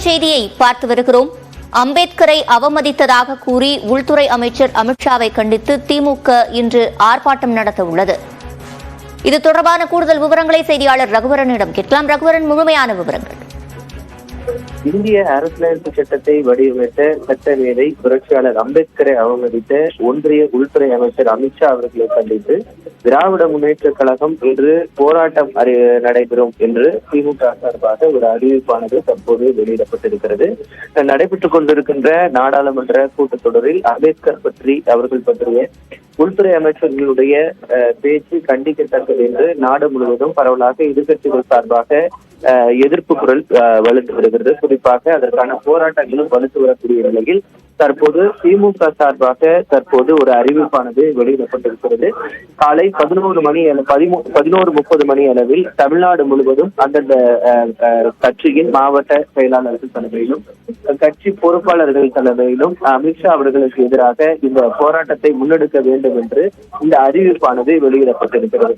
செய்தியை பார்த்து வருகிறோம். அம்பேத்கரை அவமதித்ததாக கூறி உள்துறை அமைச்சர் அமித்ஷாவை கண்டித்து திமுக இன்று ஆர்ப்பாட்டம் நடத்த உள்ளது. இது தொடர்பான கூடுதல் விவரங்களை செய்தியாளர் ரகுவரனிடம் கேட்கலாம். ரகுவரன், முழுமையான விவரங்கள். இந்திய அரசியலமைப்பு சட்டத்தை வடிவமைத்த சட்டமேதை புரட்சியாளர் அம்பேத்கரை அவமதித்த ஒன்றிய உள்துறை அமைச்சர் அமித்ஷா அவர்களை கண்டித்து திராவிட முன்னேற்ற கழகம் இன்று போராட்டம் நடைபெறும் என்று திமுக சார்பாக ஒரு அறிவிப்பானது தற்போது வெளியிடப்பட்டிருக்கிறது. நடைபெற்றுக் கொண்டிருக்கின்ற நாடாளுமன்ற கூட்டத்தொடரில் அம்பேத்கர் பற்றி அவர்கள் பற்றிய உள்துறை அமைச்சர்களுடைய பேச்சு கண்டிக்கத்தக்கது என்று நாடு முழுவதும் பரவலாக எதிர்கட்சிகள் சார்பாக எதிர்ப்பு குரல் வலுத்து வருகிறது. குறிப்பாக அதற்கான போராட்டங்களும் வலுத்து வரக்கூடிய நிலையில் தற்போது திமுக சார்பாக ஒரு அறிவிப்பானது வெளியிடப்பட்டிருக்கிறது. காலை 11:30 மணி அளவில் தமிழ்நாடு முழுவதும் அந்தந்த கட்சியின் மாவட்ட செயலாளர்கள் தலைமையிலும் கட்சி பொறுப்பாளர்கள் தலைமையிலும் அமித்ஷா அவர்களுக்கு எதிராக இந்த போராட்டத்தை முன்னெடுக்க வேண்டும் என்று இந்த அறிவிப்பானது வெளியிடப்பட்டிருக்கிறது.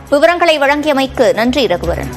விவரங்களை வழங்கியமைக்கு நன்றி ரகுவரன்.